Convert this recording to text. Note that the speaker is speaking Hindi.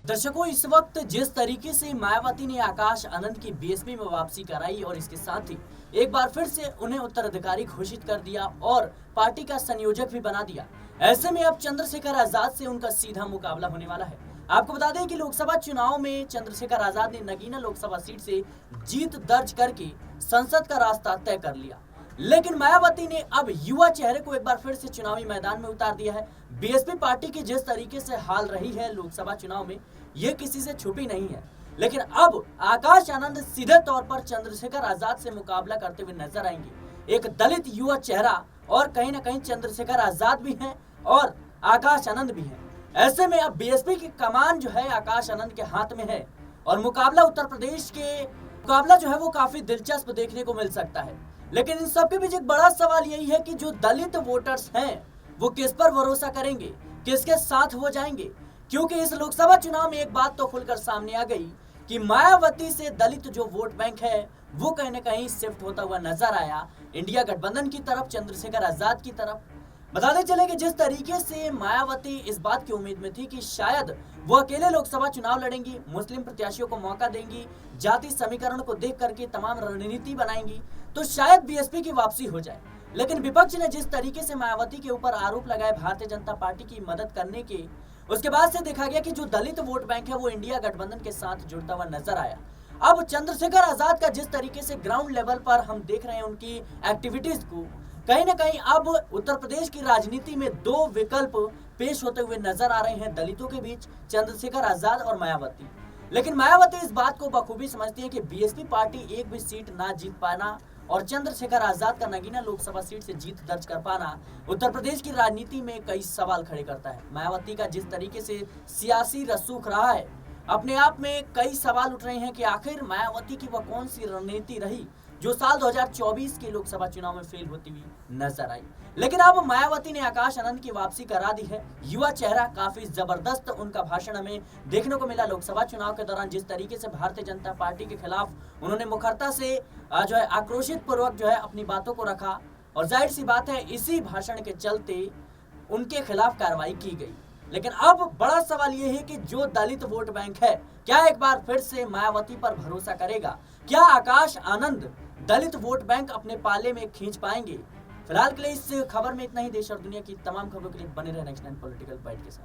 दर्शकों, इस वक्त जिस तरीके से मायावती ने आकाश आनंद की बीएसपी में वापसी कराई और इसके साथ ही एक बार फिर से उन्हें उत्तराधिकारी घोषित कर दिया और पार्टी का संयोजक भी बना दिया, ऐसे में अब चंद्रशेखर आजाद से उनका सीधा मुकाबला होने वाला है। आपको बता दें कि लोकसभा चुनाव में चंद्रशेखर आजाद ने नगीना लोकसभा सीट से जीत दर्ज करके संसद का रास्ता तय कर लिया, लेकिन मायावती ने अब युवा चेहरे को एक बार फिर से चुनावी मैदान में उतार दिया है। बीएसपी पार्टी की जिस तरीके से हाल रही है लोकसभा चुनाव में, यह किसी से छुपी नहीं है, लेकिन अब आकाश आनंद सीधे तौर पर चंद्रशेखर आजाद से मुकाबला करते हुए नजर आएंगे। एक दलित युवा चेहरा और कहीं ना कहीं चंद्रशेखर आजाद भी हैं और आकाश आनंद भी हैं। ऐसे में अब बीएसपी की कमान जो है आकाश आनंद के हाथ में है और मुकाबला उत्तर प्रदेश के मुकाबला जो है वो काफी दिलचस्प देखने को मिल सकता है। लेकिन इन सब के बीच एक बड़ा सवाल यही है कि जो दलित वोटर्स हैं वो किस पर भरोसा करेंगे, किसके साथ हो जाएंगे, क्योंकि इस लोकसभा चुनाव में एक बात तो खुलकर सामने आ गई कि मायावती से दलित जो वोट बैंक है वो कहीं ना कहीं शिफ्ट होता हुआ नजर आया इंडिया गठबंधन की तरफ, चंद्रशेखर आजाद की तरफ। बताते चले कि जिस तरीके से मायावती इस बात की उम्मीद में थी कि शायद वो अकेले लोकसभा चुनाव लड़ेंगी, मुस्लिम प्रत्याशियों को मौका देंगी, जाति समीकरण को देख करके तमाम रणनीति बनाएंगी, तो शायद बीएसपी की वापसी हो जाए। लेकिन विपक्ष ने जिस तरीके से मायावती के ऊपर आरोप लगाए भारतीय जनता पार्टी की मदद करने के, उसके बाद से देखा गया कि जो दलित वोट बैंक है वो इंडिया गठबंधन के साथ जुड़ता हुआ नजर आया। अब चंद्रशेखर आजाद का जिस तरीके से ग्राउंड लेवल पर हम देख रहे हैं उनकी एक्टिविटीज को, कहीं ना कहीं अब उत्तर प्रदेश की राजनीति में दो विकल्प पेश होते हुए नजर आ रहे हैं दलितों के बीच, चंद्रशेखर आजाद और मायावती। लेकिन मायावती इस बात को बखूबी समझती है कि बीएसपी पार्टी एक भी सीट ना जीत पाना और चंद्रशेखर आजाद का नगीना लोकसभा सीट से जीत दर्ज कर पाना उत्तर प्रदेश की राजनीति में कई सवाल खड़े करता है। मायावती का जिस तरीके से सियासी रसूख रहा है, अपने आप में कई सवाल उठ रहे हैं कि आखिर मायावती की वह कौन सी रणनीति रही जो साल 2024 के लोकसभा चुनाव में फेल होती हुई नजर आई। लेकिन अब मायावती ने आकाश आनंद की वापसी करा दी है। युवा चेहरा, काफी जबरदस्त उनका भाषण हमें देखने को मिला लोकसभा चुनाव के दौरान। जिस तरीके से भारतीय जनता पार्टी के खिलाफ उन्होंने मुखरता से जो है आक्रोशित पूर्वक जो है अपनी बातों को रखा और जाहिर सी बात है इसी भाषण के चलते उनके खिलाफ कार्रवाई की गई। लेकिन अब बड़ा सवाल यह है कि जो दलित वोट बैंक है, क्या एक बार फिर से मायावती पर भरोसा करेगा? क्या आकाश आनंद दलित वोट बैंक अपने पाले में खींच पाएंगे? फिलहाल के लिए इस खबर में इतना ही। देश और दुनिया की तमाम खबरों के लिए बने रहे नेक्स्ट 9 पॉलिटिकल बाइट के साथ।